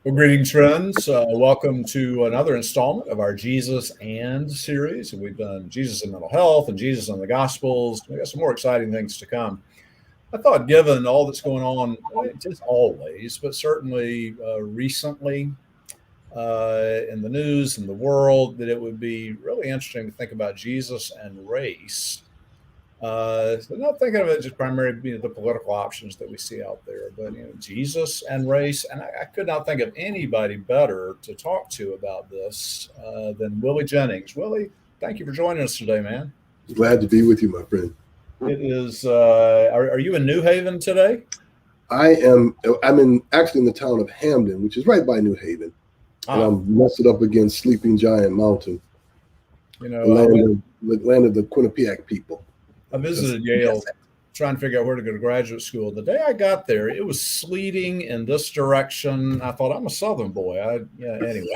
Well, greetings, friends. Welcome to another installment of our Jesus and series. We've done Jesus and mental health and Jesus and the Gospels. We got some more exciting things to come. I thought, given all that's going on, just always, but certainly recently in the news and the world, that it would be really interesting to think about Jesus and race. So not thinking of it just primarily the political options that we see out there, but Jesus and race. And I could not think of anybody better to talk to about this than Willie Jennings. Willie, thank you for joining us today, man. Glad to be with you, my friend. It is. Are you in New Haven today? I'm actually in the town of Hamden, which is right by New Haven, and I'm nestled up against Sleeping Giant Mountain. The land of the Quinnipiac people. I visited Yale, trying to figure out where to go to graduate school. The day I got there, it was sleeting in this direction. I thought, I'm a Southern boy. Anyway.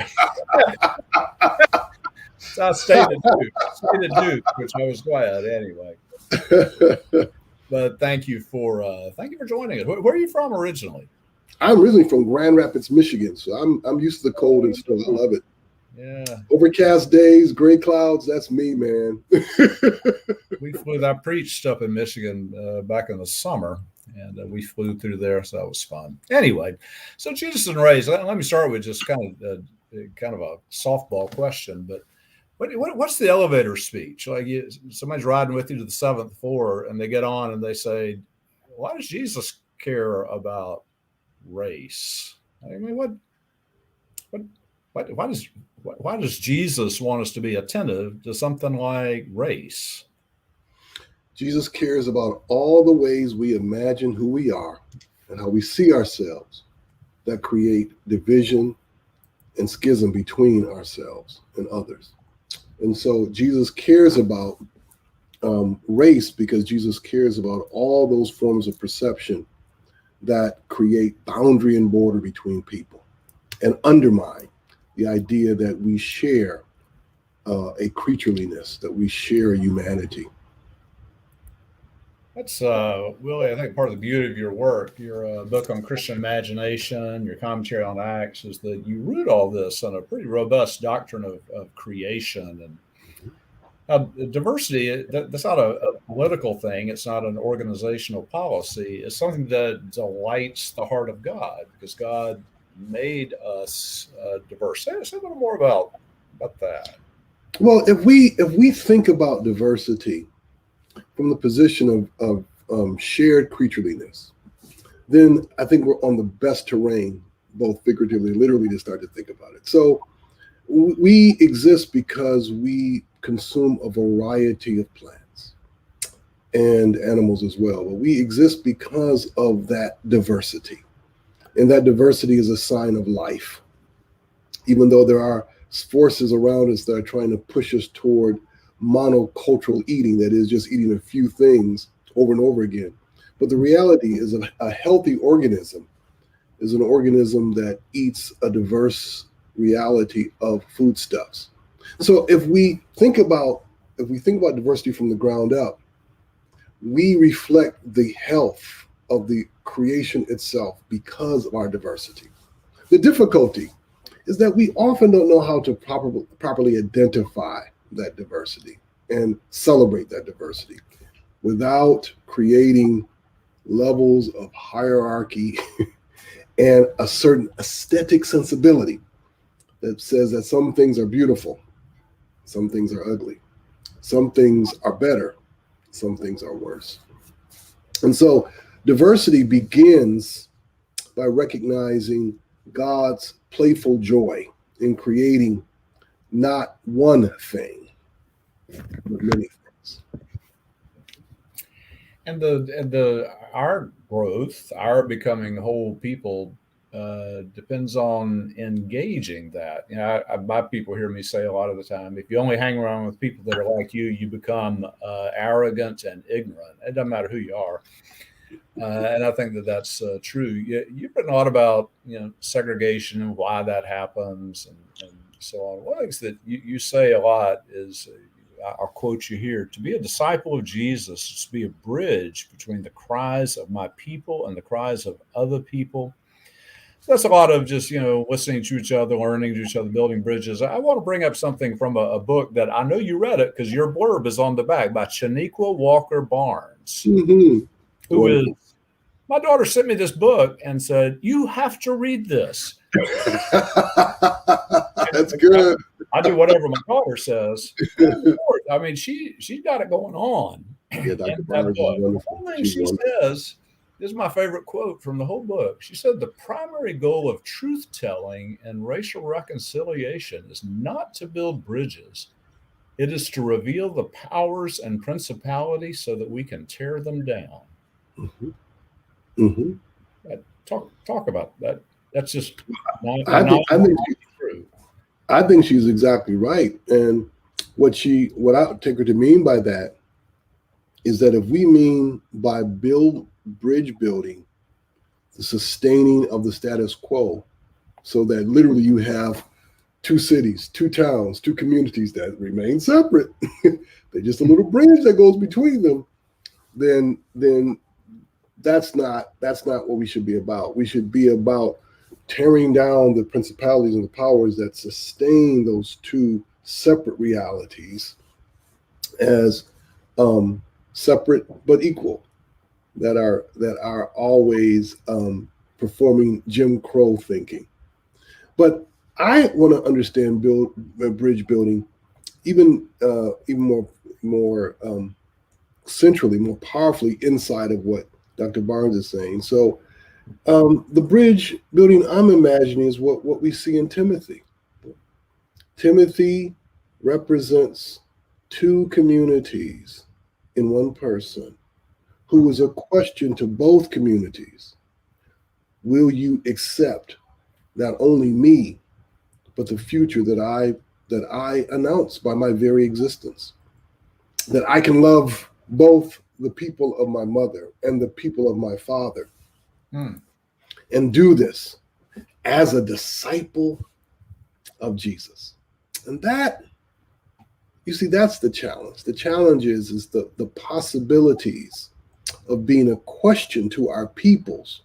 So I stayed at Duke, which I was glad anyway. But thank you for joining us. Where are you from originally? I'm originally from Grand Rapids, Michigan, so I'm used to the cold and snow. I love it. Yeah. Overcast days, gray clouds. That's me, man. I preached up in Michigan back in the summer, and we flew through there, so that was fun. Anyway, so Jesus and race. Let me start with just kind of a softball question, but what's the elevator speech? Like somebody's riding with you to the 7th floor, and they get on and they say, "Why does Jesus care about race?" I mean, why does Jesus want us to be attentive to something like race? Jesus cares about all the ways we imagine who we are and how we see ourselves that create division and schism between ourselves and others. And so Jesus cares about race because Jesus cares about all those forms of perception that create boundary and border between people and undermine the idea that we share a creatureliness, that we share humanity. That's Willie, I think part of the beauty of your work, your book on Christian imagination, your commentary on Acts, is that you root all this on a pretty robust doctrine of creation. And diversity, that's not a political thing. It's not an organizational policy. It's something that delights the heart of God, because God made us diverse. Say a little more about that. Well, if we think about diversity from the position of shared creatureliness, then I think we're on the best terrain, both figuratively and literally, to start to think about it. So we exist because we consume a variety of plants and animals as well, but we exist because of that diversity. And that diversity is a sign of life, even though there are forces around us that are trying to push us toward monocultural eating, that is just eating a few things over and over again. But the reality is a healthy organism is an organism that eats a diverse reality of foodstuffs. So if we think about diversity from the ground up, we reflect the health of the creation itself because of our diversity. The difficulty is that we often don't know how to properly identify that diversity and celebrate that diversity without creating levels of hierarchy and a certain aesthetic sensibility that says that some things are beautiful, some things are ugly, some things are better, some things are worse. And so diversity begins by recognizing God's playful joy in creating not one thing, but many things. And our growth, our becoming whole people, depends on engaging that. My people hear me say a lot of the time, if you only hang around with people that are like you, you become arrogant and ignorant. It doesn't matter who you are. And I think that's true. You've written a lot about segregation and why that happens and so on. One of the things that you say a lot is, I'll quote you here: "To be a disciple of Jesus is to be a bridge between the cries of my people and the cries of other people." that's a lot of just, listening to each other, learning to each other, building bridges. I want to bring up something from a book that I know you read it because your blurb is on the back by Shaniqua Walker Barnes, Mm-hmm. who is, my daughter sent me this book and said, you have to read this. That's good. I do whatever my daughter says. I mean, she's got it going on. Yeah, Dr. Barnes is wonderful. The thing she says, this is my favorite quote from the whole book. She said, the primary goal of truth-telling and racial reconciliation is not to build bridges. It is to reveal the powers and principalities so that we can tear them down. Mm-hmm. Mm-hmm. Talk about that. That's just I think she's exactly right. And what I take her to mean by that is that if we mean by bridge building, the sustaining of the status quo, so that literally you have two cities, two towns, two communities that remain separate, they're just a little bridge that goes between them, then that's not what we should be about. We should be about tearing down the principalities and the powers that sustain those two separate realities as separate but equal, that are always performing Jim Crow thinking. But I want to understand bridge building even more centrally, more powerfully inside of what Dr. Barnes is saying. So the bridge building I'm imagining is what we see in Timothy. Timothy represents two communities in one person, who is a question to both communities. Will you accept not only me, but the future that I announce by my very existence? That I can love both the people of my mother and the people of my father, and do this as a disciple of Jesus. And that, you see, that's the challenge. The challenge is the possibilities of being a question to our peoples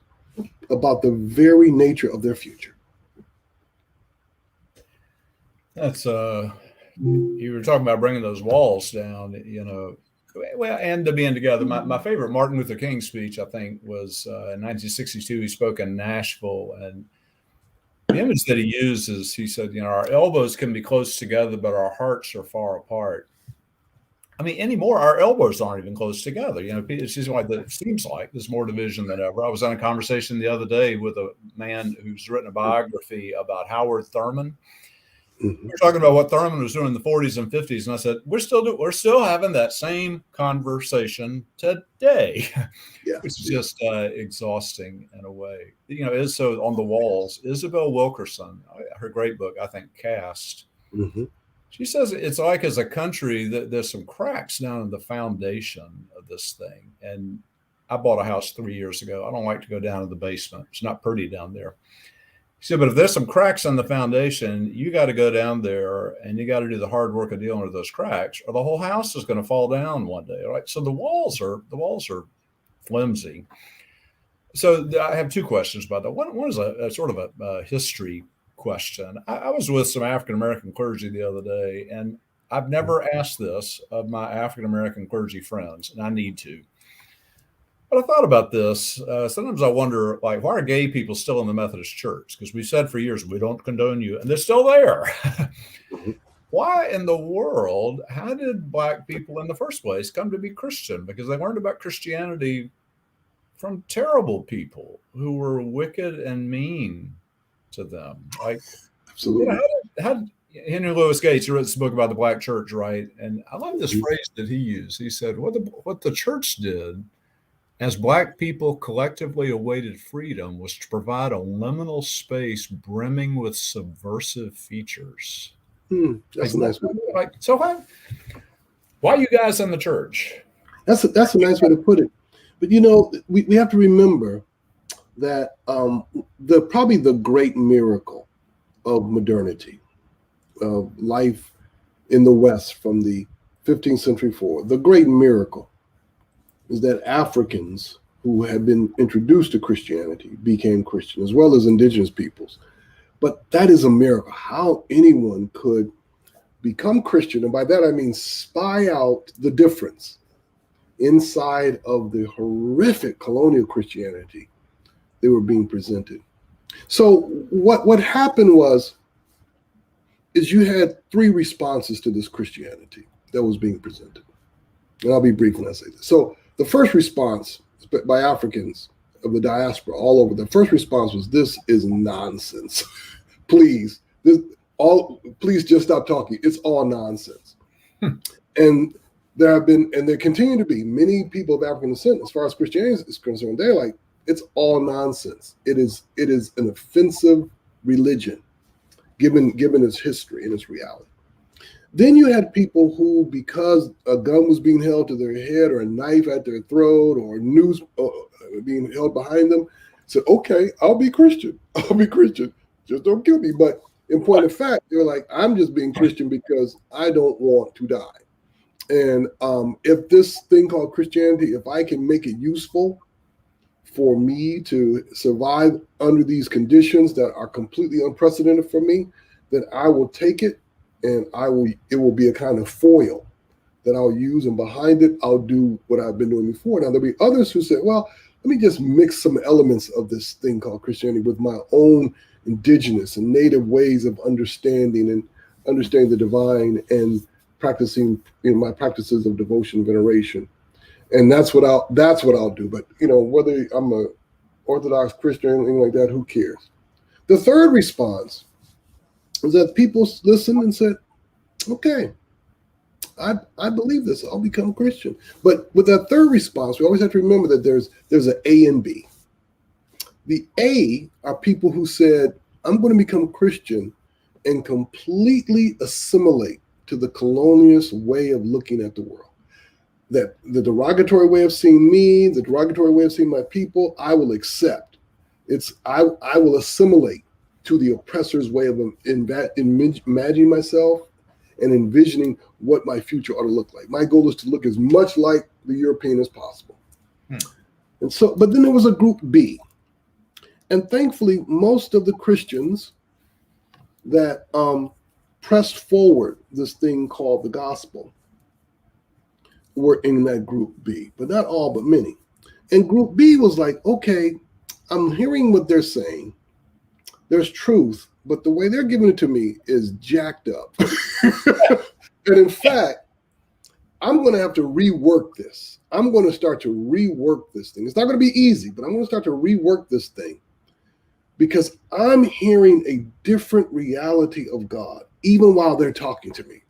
about the very nature of their future. That's you were talking about bringing those walls down, well, and to being together. My favorite Martin Luther King speech, I think, was in 1962. He spoke in Nashville, and the image that he uses, he said, our elbows can be close together, but our hearts are far apart. I mean, anymore, our elbows aren't even close together. It's just like it seems like there's more division than ever. I was on a conversation the other day with a man who's written a biography about Howard Thurman. Mm-hmm. We're talking about what Thurman was doing in the 40s and 50s, and I said, we're still having that same conversation today, yeah. Which is just exhausting in a way. Is so on the walls. Isabel Wilkerson, her great book, I think, Cast. Mm-hmm. She says it's like as a country that there's some cracks down in the foundation of this thing. And I bought a house 3 years ago. I don't like to go down to the basement. It's not pretty down there. She said, but if there's some cracks in the foundation, you got to go down there and you got to do the hard work of dealing with those cracks, or the whole house is going to fall down one day. Right? So the walls are flimsy. So I have two questions about that. One is a sort of a history question. I was with some African-American clergy the other day, and I've never asked this of my African-American clergy friends, and I need to. But I thought about this. Sometimes I wonder, why are gay people still in the Methodist Church? Because we said for years, we don't condone you, and they're still there. Why in the world, how did Black people in the first place come to be Christian? Because they learned about Christianity from terrible people who were wicked and mean to them. Absolutely. How Henry Louis Gates wrote this book about the Black church, right? And I love this phrase that he used. He said, what the church did as Black people collectively awaited freedom was to provide a liminal space brimming with subversive features. That's a nice way. So why are you guys in the church? That's a nice way to put it. But we have to remember that probably the great miracle of modernity, of life in the West from the 15th century forward, the great miracle is that Africans who had been introduced to Christianity became Christian, as well as indigenous peoples. But that is a miracle, how anyone could become Christian. And by that, I mean spy out the difference inside of the horrific colonial Christianity they were being presented. So what happened is you had three responses to this Christianity that was being presented. And I'll be brief when I say this. So the first response by Africans of the diaspora all over, the first response was, this is nonsense. Please just stop talking. It's all nonsense. And there have been, and there continue to be many people of African descent, as far as Christianity is concerned, they're like, it's all nonsense. It is an offensive religion, given its history and its reality. Then you had people who, because a gun was being held to their head or a knife at their throat or news being held behind them, said, okay, I'll be Christian. I'll be Christian. Just don't kill me. But in point of fact, they were like, I'm just being Christian because I don't want to die. And if this thing called Christianity, if I can make it useful for me to survive under these conditions that are completely unprecedented for me, then I will take it, and it will be a kind of foil that I'll use, and behind it, I'll do what I've been doing before. Now, there'll be others who say, well, let me just mix some elements of this thing called Christianity with my own indigenous and native ways of understanding the divine and practicing my practices of devotion and veneration. And that's what I'll do. But whether I'm a Orthodox Christian or anything like that, who cares? The third response was that people listened and said, okay, I believe this, I'll become Christian. But with that third response, we always have to remember that there's an A and B. The A are people who said, I'm going to become Christian and completely assimilate to the colonialist way of looking at the world. That the derogatory way of seeing me, the derogatory way of seeing my people, I will accept. I will assimilate to the oppressor's way of imagining myself and envisioning what my future ought to look like. My goal is to look as much like the European as possible. And so, but then there was a group B. And thankfully, most of the Christians that pressed forward this thing called the gospel were in that group B, but not all, but many. And group B was like, okay, I'm hearing what they're saying. There's truth, but the way they're giving it to me is jacked up. And in fact, I'm going to have to rework this. I'm going to start to rework this thing. It's not going to be easy, but I'm going to start to rework this thing because I'm hearing a different reality of God, even while they're talking to me.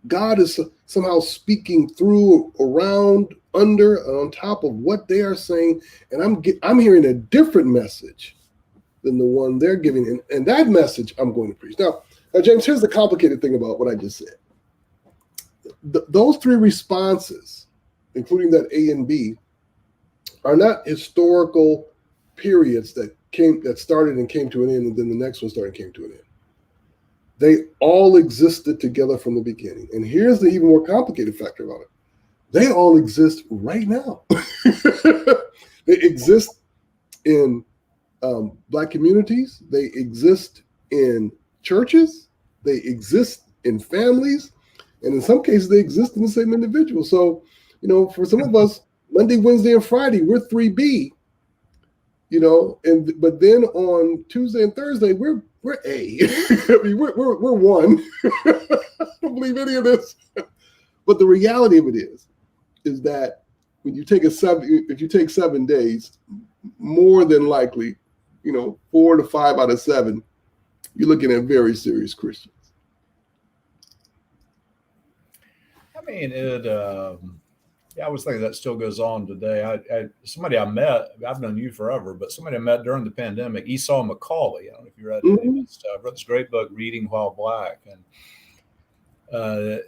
God is somehow speaking through, around, under, and on top of what they are saying, and I'm hearing a different message than the one they're giving, and that message I'm going to preach. Now, James, here's the complicated thing about what I just said. Those three responses, including that A and B, are not historical periods that started and came to an end, and then the next one started and came to an end. They all existed together from the beginning. And here's the even more complicated factor about it. They all exist right now. They exist in Black communities. They exist in churches. They exist in families. And in some cases, they exist in the same individual. So, for some of us, Monday, Wednesday, and Friday, we're 3B. But then on Tuesday and Thursday, we're A. I mean, we're one. I don't believe any of this. But the reality of it is that when you take if you take 7 days, more than likely, 4 to 5 out of 7, you're looking at very serious Christians. I mean, I was thinking that still goes on today. Somebody I met, I've known you forever, but somebody I met during the pandemic, Esau McCauley. I don't know if you read any of his stuff. Wrote this great book, Reading While Black. And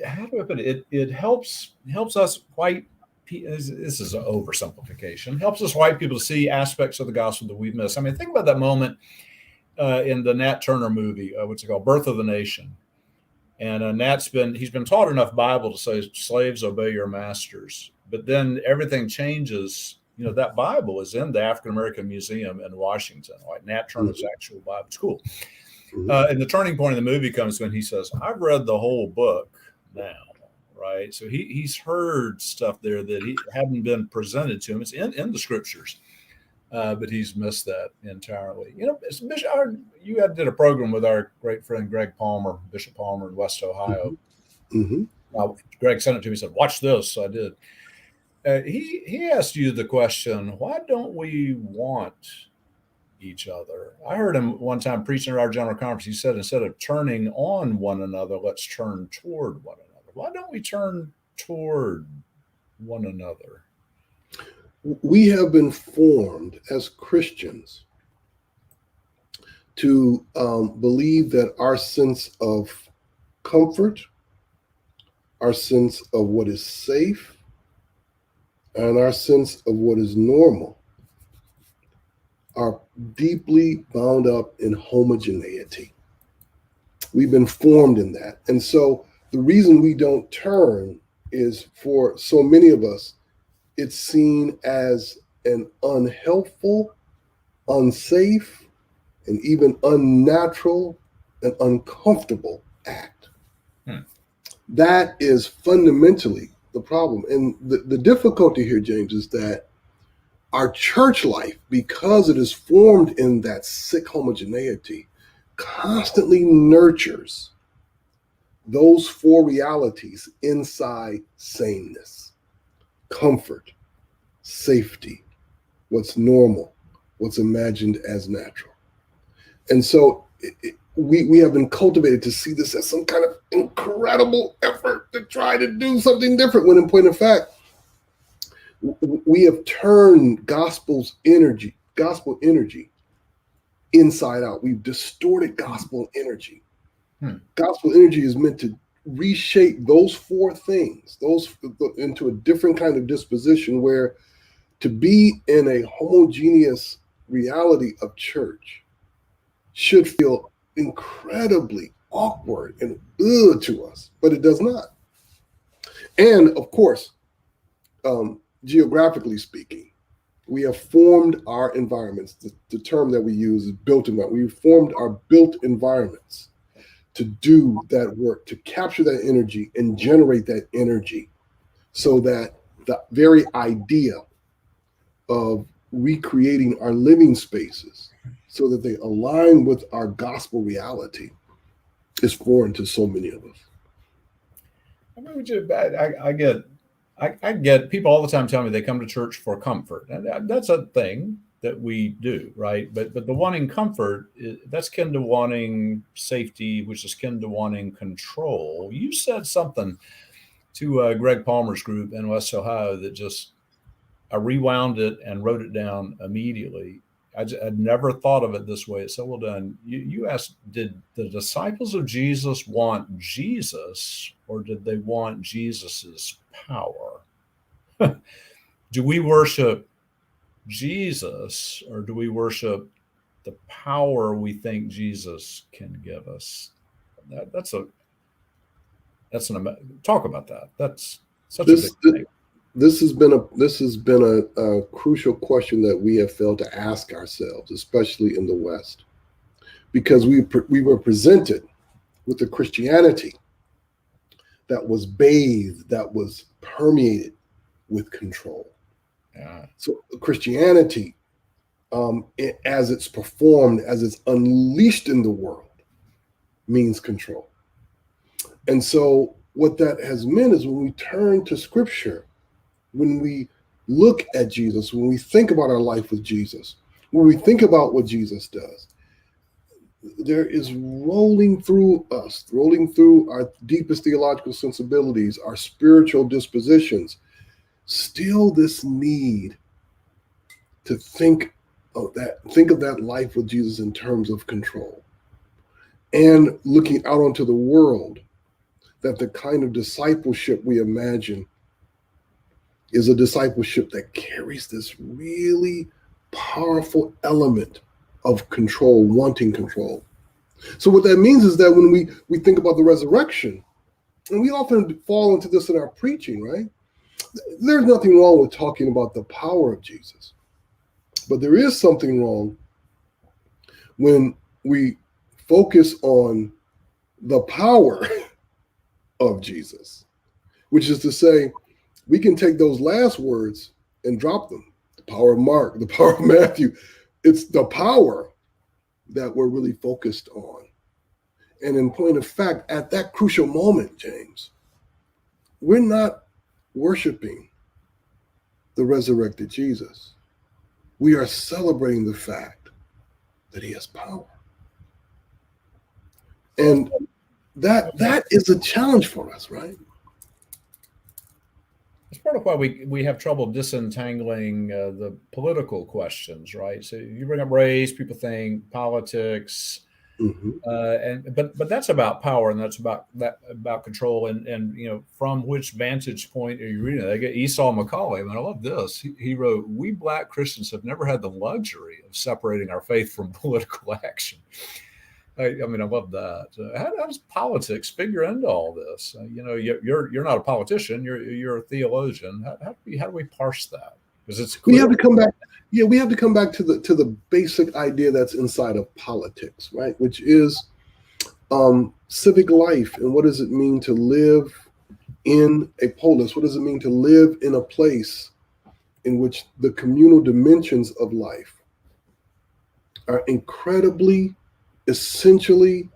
how do I put it? It helps us white people, this is an oversimplification, helps us white people to see aspects of the gospel that we've missed. I mean, think about that moment in the Nat Turner movie, what's it called? Birth of the Nation. And he's been taught enough Bible to say, slaves, obey your masters. But then everything changes. You know, that Bible is in the African American Museum in Washington, like Nat Turner's actual Bible. It's cool. And the turning point of the movie comes when he says, I've read the whole book now, right? So he's heard stuff there that he hadn't been presented to him. It's in the scriptures, but he's missed that entirely. You know, Bishop, you did a program with our great friend Greg Palmer, Bishop Palmer in West Ohio. Greg sent it to me and said, watch this. So I did. He asked you the question, why don't we want each other? I heard him one time preaching at our general conference. He said, instead of turning on one another, let's turn toward one another. Why don't we turn toward one another? We have been formed as Christians to believe that our sense of comfort, our sense of what is safe, and our sense of what is normal are deeply bound up in homogeneity. We've been formed in that. And so the reason we don't turn is, for so many of us, it's seen as an unhelpful, unsafe, and even unnatural and uncomfortable act. That is fundamentally the problem. And the difficulty here, James, is that our church life, because it is formed in that sick homogeneity, constantly nurtures those four realities inside sameness: comfort, safety, what's normal, what's imagined as natural. And so we have been cultivated to see this as some kind of incredible effort to try to do something different, when in point of fact, we have turned gospel energy inside out. We've distorted gospel energy. Gospel energy is meant to reshape those four things, into a different kind of disposition, where to be in a homogeneous reality of church should feel incredibly awkward and to us, but it does not. And of course, geographically speaking, we have formed our environments. The term that we use is built environment. We've formed our built environments to do that work, to capture that energy and generate that energy, so that the very idea of recreating our living spaces so that they align with our gospel reality is foreign to so many of us. I mean, I get people all the time telling me they come to church for comfort, and that's a thing that we do, right? But the wanting comfort, that's kin to wanting safety, which is kin to wanting control. You said something to Greg Palmer's group in West Ohio that just, I rewound it and wrote it down immediately. I'd never thought of it this way. It's so well done. You asked, did the disciples of Jesus want Jesus, or did they want Jesus's power? Do we worship Jesus, or do we worship the power we think Jesus can give us? Talk about that. That's such a big thing. This has been a crucial question that we have failed to ask ourselves, especially in the West, because we were presented with a Christianity that was bathed, that was permeated with control. Yeah. So Christianity, as it's performed, as it's unleashed in the world, means control. And so what that has meant is, when we turn to Scripture, when we look at Jesus, when we think about our life with Jesus, when we think about what Jesus does, there is rolling through our deepest theological sensibilities, our spiritual dispositions, still this need to think of that life with Jesus in terms of control, and looking out onto the world, that the kind of discipleship we imagine is a discipleship that carries this really powerful element of control, wanting control. So what that means is that when we think about the resurrection, and we often fall into this in our preaching, right? There's nothing wrong with talking about the power of Jesus, but there is something wrong when we focus on the power of Jesus, which is to say, we can take those last words and drop them. The power of Mark, the power of Matthew. It's the power that we're really focused on. And in point of fact, at that crucial moment, James, we're not worshiping the resurrected Jesus. We are celebrating the fact that he has power. And that is a challenge for us, right? It's part of why we have trouble disentangling the political questions, right? So you bring up race, people think politics, but that's about power, and that's about control, and from which vantage point are you reading it? They get Esau McCaulley, and I love this. He wrote, "We Black Christians have never had the luxury of separating our faith from political action." I mean, I love that. How does politics figure into all this? You're not a politician. You're a theologian. How do we parse that? Because it's clear. We have to come back. Yeah, we have to come back to the basic idea that's inside of politics, right? Which is civic life, and what does it mean to live in a polis? What does it mean to live in a place in which the communal dimensions of life are incredibly, essentially,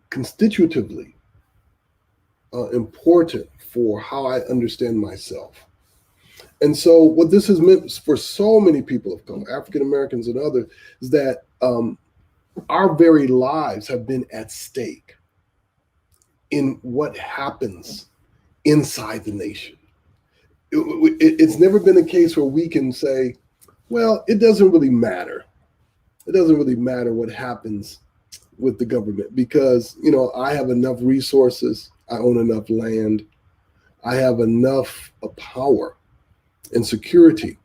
constitutively important for how I understand myself. And so what this has meant for so many people of color, African Americans and others, is that our very lives have been at stake in what happens inside the nation. It's never been a case where we can say, well, it doesn't really matter. It doesn't really matter what happens with the government because, I have enough resources. I own enough land. I have enough power and security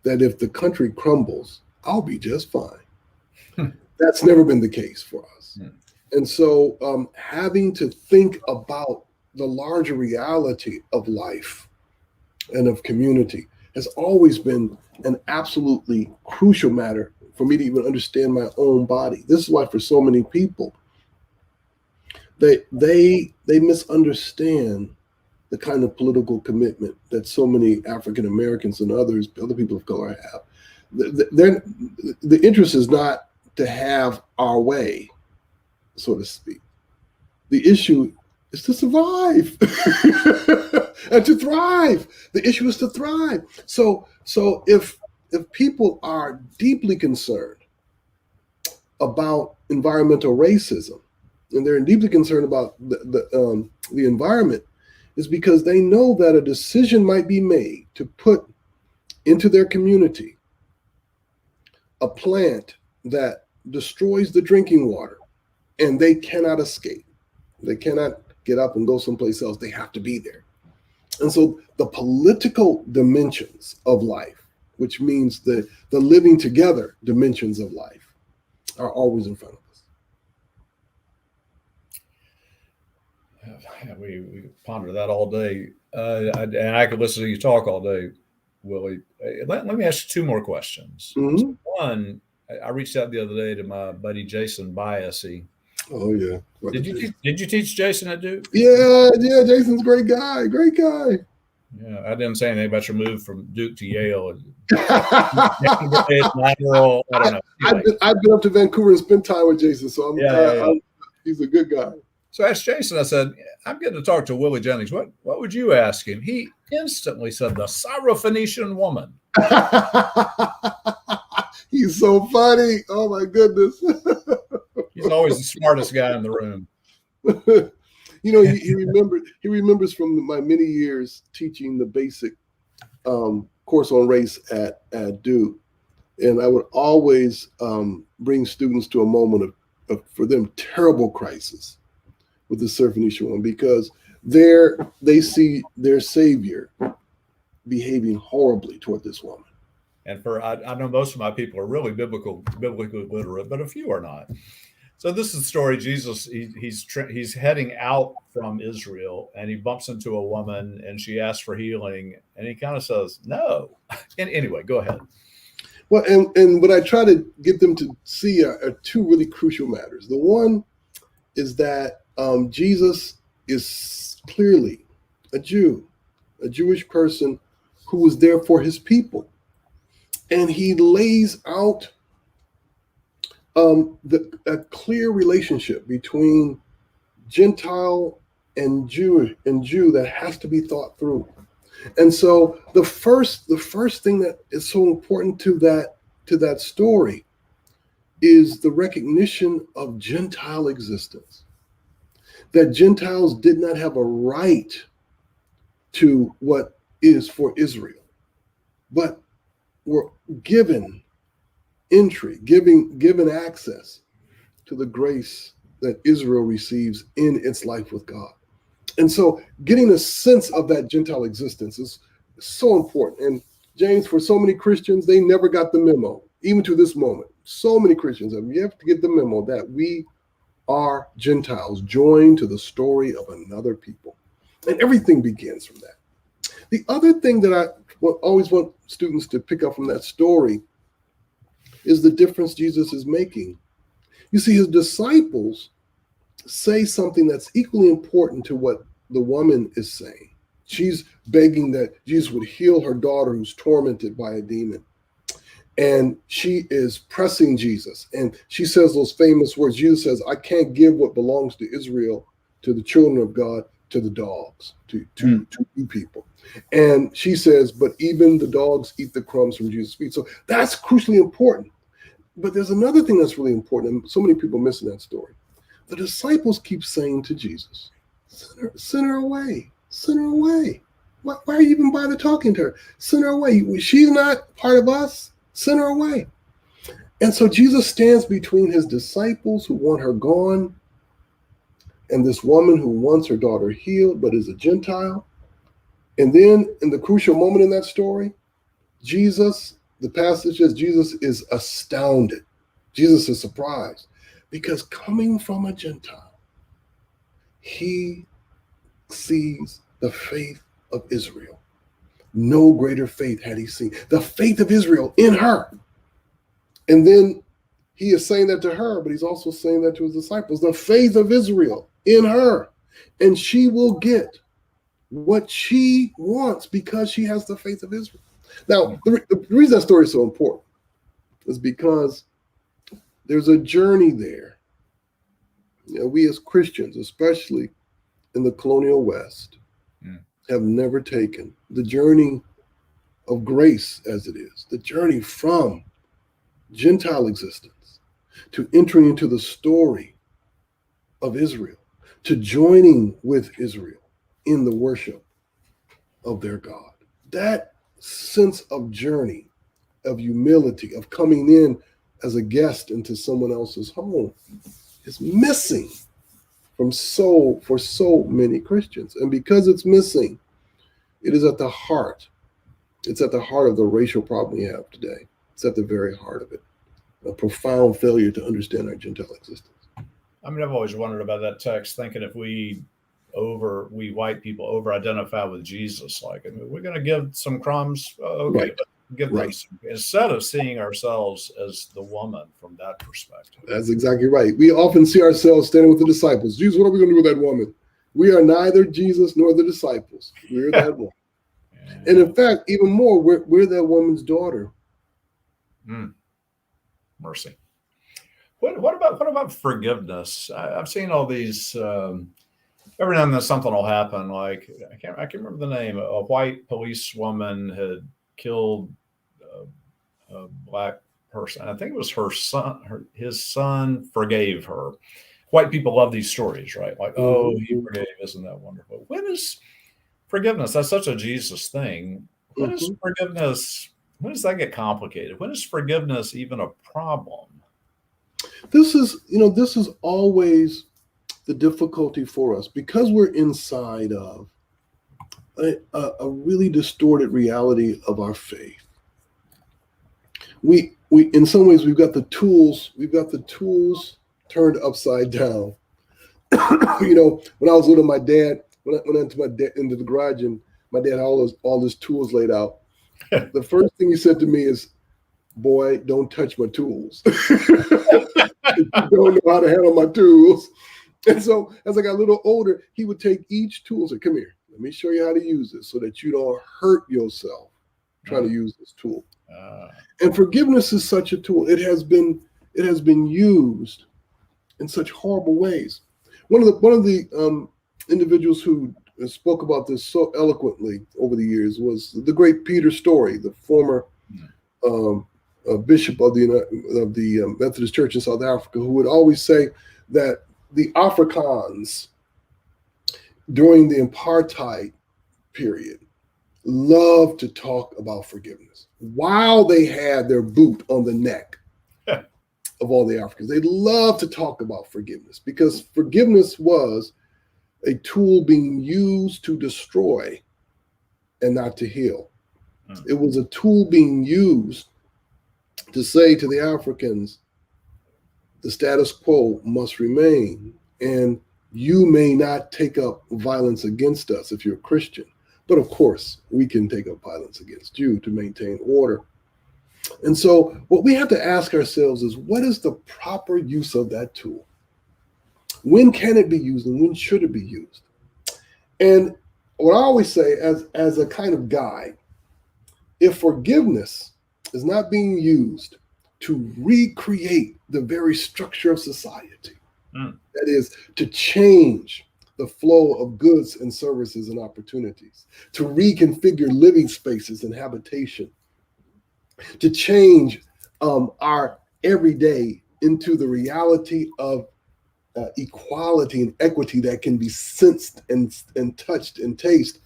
that if the country crumbles, I'll be just fine. That's never been the case for us. And so having to think about the larger reality of life and of community has always been an absolutely crucial matter for me to even understand my own body. This is why for so many people, they misunderstand the kind of political commitment that so many African Americans and other people of color have. The interest is not to have our way, so to speak. The issue is to survive and to thrive. The issue is to thrive. So if people are deeply concerned about environmental racism, and they're deeply concerned about the environment, is because they know that a decision might be made to put into their community a plant that destroys the drinking water, and they cannot escape. They cannot get up and go someplace else. They have to be there. And so the political dimensions of life, which means the living together dimensions of life, are always in front of us. We ponder that all day, and I could listen to you talk all day, Willie. Let me ask you two more questions. So one, I reached out the other day to my buddy Jason Biasi. Oh yeah. Did you teach Jason at Duke? Yeah. Jason's a great guy. Yeah, I didn't say anything about your move from Duke to Yale. I don't know. Anyway. I've been up to Vancouver and spent time with Jason, so he's a good guy. So I asked Jason, I said, I'm getting to talk to Willie Jennings. What would you ask him? He instantly said, the Syrophoenician woman. He's so funny. Oh, my goodness. He's always the smartest guy in the room. He remembers from my many years teaching the basic course on race at Duke. And I would always bring students to a moment of for them, terrible crisis with the Syrophoenician woman, because they see their savior behaving horribly toward this woman. And I know most of my people are really biblically literate, but a few are not. So this is the story. Jesus, he's heading out from Israel, and he bumps into a woman, and she asks for healing, and he kind of says no. And anyway, go ahead. Well, and what I try to get them to see are two really crucial matters. The one is that Jesus is clearly a Jew, a Jewish person who was there for his people. And he lays out a clear relationship between Gentile and Jew that has to be thought through. And so the first thing that is so important to that story is the recognition of Gentile existence. That Gentiles did not have a right to what is for Israel, but were given entry, given access to the grace that Israel receives in its life with God. And so getting a sense of that Gentile existence is so important. And James, for so many Christians, they never got the memo, even to this moment. So many Christians have yet to get the memo that we are Gentiles joined to the story of another people. And everything begins from that. The other thing that I always want students to pick up from that story is the difference Jesus is making. You see, his disciples say something that's equally important to what the woman is saying. She's begging that Jesus would heal her daughter who's tormented by a demon. And she is pressing Jesus. And she says those famous words. Jesus says, I can't give what belongs to Israel, to the children of God, to the dogs, to you people. And she says, but even the dogs eat the crumbs from Jesus' feet. So that's crucially important. But there's another thing that's really important, and so many people miss in that story. The disciples keep saying to Jesus, send her away, send her away. Why are you even bother talking to her? Send her away. She's not part of us. Send her away. And so Jesus stands between his disciples who want her gone and this woman who wants her daughter healed but is a Gentile. And then in the crucial moment in that story, Jesus, the passage says Jesus is astounded. Jesus is surprised because coming from a Gentile, he sees the faith of Israel. No greater faith had he seen. The faith of Israel in her. And then he is saying that to her, but he's also saying that to his disciples. The faith of Israel in her. And she will get what she wants because she has the faith of Israel. Now, the reason that story is so important is because there's a journey there. You know, we as Christians, especially in the colonial West, have never taken the journey of grace as it is, the journey from Gentile existence to entering into the story of Israel, to joining with Israel in the worship of their God. That sense of journey, of humility, of coming in as a guest into someone else's home is missing for so many Christians. And because it's missing, it is at the heart. It's at the heart of the racial problem we have today. It's at the very heart of it. A profound failure to understand our Gentile existence. I mean, I've always wondered about that text, thinking if we white people over-identify with Jesus, like, I mean, we're going to give some crumbs, okay, Right. but give them some, instead of seeing ourselves as the woman from that perspective. That's exactly right. We often see ourselves standing with the disciples. Jesus, what are we going to do with that woman? We are neither Jesus nor the disciples. We're that woman. And in fact, even more, we're that woman's daughter. Mercy. What about forgiveness? I've seen all these. Every now and then something will happen. Like I can't remember the name. A white policewoman had killed a black person. I think it was her son. His son forgave her. White people love these stories, right? Like, oh, he forgave. Isn't that wonderful? When is forgiveness? That's such a Jesus thing. When is forgiveness? When does that get complicated? When is forgiveness even a problem? This is always the difficulty for us because we're inside of a really distorted reality of our faith. We in some ways we've got the tools turned upside down. You know, when I was little, my dad went into the garage, and my dad had all his tools laid out. The first thing he said to me is, "Boy, don't touch my tools. You don't know how to handle my tools." And so as I got a little older, he would take each tool and say, "Come here, let me show you how to use this so that you don't hurt yourself trying to use this tool." And forgiveness is such a tool. It has been used in such horrible ways. One of the individuals who spoke about this so eloquently over the years was the great Peter Story, the former bishop of the Methodist Church in South Africa, who would always say that the Afrikaans during the apartheid period loved to talk about forgiveness while they had their boot on the neck of all the Africans. They loved to talk about forgiveness because forgiveness was a tool being used to destroy and not to heal. It was a tool being used to say to the Africans, the status quo must remain, and you may not take up violence against us if you're a Christian. But of course, we can take up violence against you to maintain order. And so what we have to ask ourselves is, what is the proper use of that tool? When can it be used and when should it be used? And what I always say as a kind of guide, if forgiveness is not being used to recreate the very structure of society, that is, to change the flow of goods and services and opportunities, to reconfigure living spaces and habitation, to change our everyday into the reality of equality and equity that can be sensed and touched and tasted,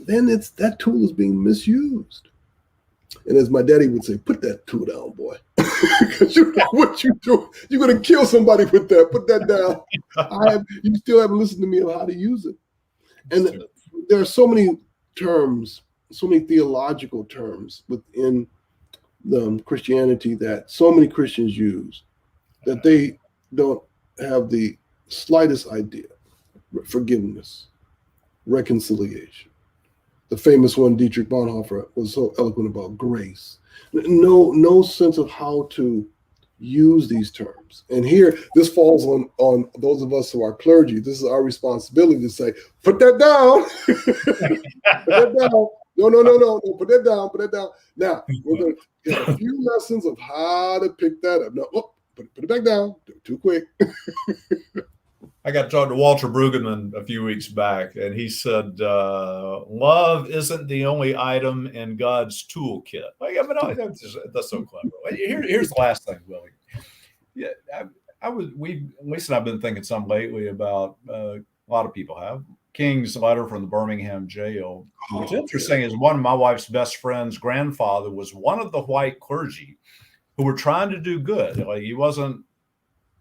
then that tool is being misused. And as my daddy would say, put that tool down, boy. Because you know what you do. You're going to kill somebody with that. Put that down. You still haven't listened to me on how to use it. And there are so many terms, so many theological terms within Christianity that so many Christians use that they don't have the slightest idea. Forgiveness, reconciliation. The famous one, Dietrich Bonhoeffer, was so eloquent about grace. No sense of how to use these terms. And here, this falls on those of us who are clergy. This is our responsibility to say, put that down. Put that down. No, put that down, put that down. Now, we're going to get a few lessons of how to pick that up. No, put it back down. Too quick. I got to talk to Walter Brueggemann a few weeks back, and he said, love isn't the only item in God's toolkit. That's so clever. Here's the last thing, Willie. Yeah, Lisa and I have been thinking some lately about, a lot of people have, King's letter from the Birmingham jail. What's interesting is one of my wife's best friend's grandfather was one of the white clergy who were trying to do good. Like, he wasn't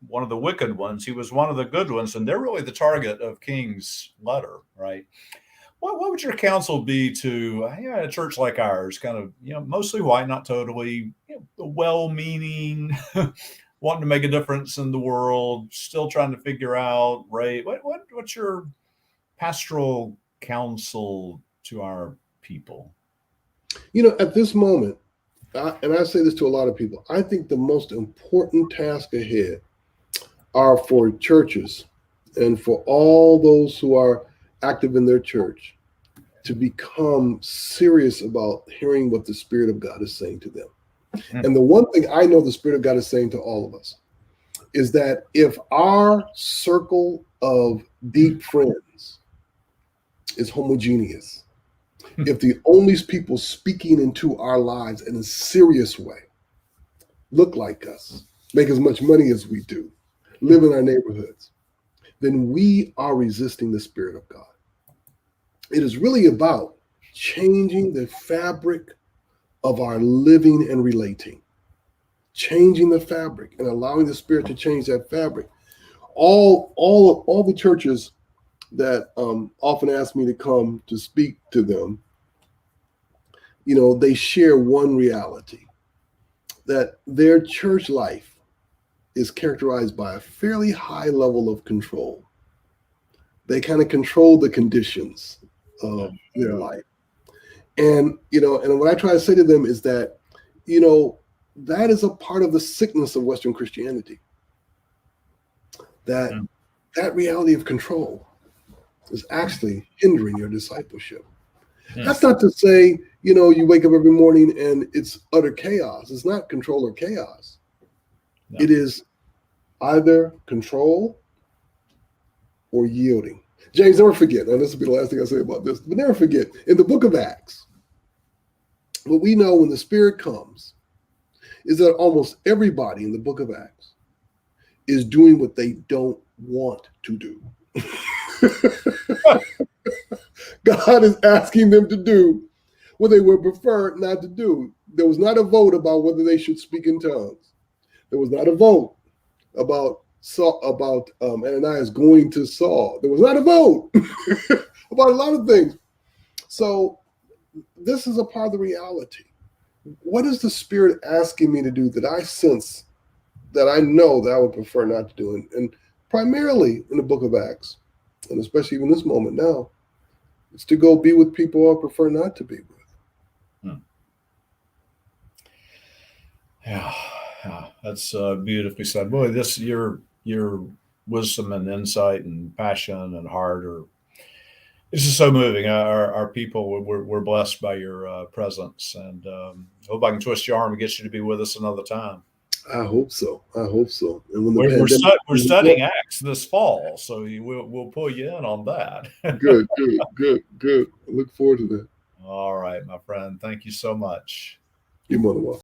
one of the wicked ones. He was one of the good ones. And they're really the target of King's letter, right? What would your counsel be to a church like ours, kind of, mostly white, not totally, well-meaning, wanting to make a difference in the world, still trying to figure out, right? What's your pastoral counsel to our people? At this moment, and I say this to a lot of people, I think the most important task ahead are for churches and for all those who are active in their church to become serious about hearing what the Spirit of God is saying to them. And the one thing I know the Spirit of God is saying to all of us is that if our circle of deep friends is homogeneous, if the only people speaking into our lives in a serious way look like us, make as much money as we do, live in our neighborhoods, then we are resisting the Spirit of God. It is really about changing the fabric of our living and relating, changing the fabric and allowing the Spirit to change that fabric. All the churches that often ask me to come to speak to them, they share one reality, that their church life is characterized by a fairly high level of control. They kind of control the conditions of their life. And, and what I try to say to them is that, that is a part of the sickness of Western Christianity. That reality of control is actually hindering your discipleship. That's not to say, you wake up every morning and it's utter chaos. It's not control or chaos. No. It is either control or yielding. James, never forget, and this will be the last thing I say about this, but never forget, in the book of Acts, what we know when the Spirit comes is that almost everybody in the book of Acts is doing what they don't want to do. God is asking them to do what they would prefer not to do. There was not a vote about whether they should speak in tongues. There was not a vote about Ananias going to Saul. There was not a vote about a lot of things. So this is a part of the reality. What is the Spirit asking me to do that I sense, that I know that I would prefer not to do? And primarily in the book of Acts, and especially even this moment now, it's to go be with people I prefer not to be with. Yeah, that's beautifully said. Boy, this your wisdom and insight and passion and heart this is so moving. Our people, we're blessed by your presence, and hope I can twist your arm and get you to be with us another time. I hope so. And when we're studying Acts this fall, so we'll pull you in on that. Good. I look forward to that. All right, my friend. Thank you so much. You're more than welcome.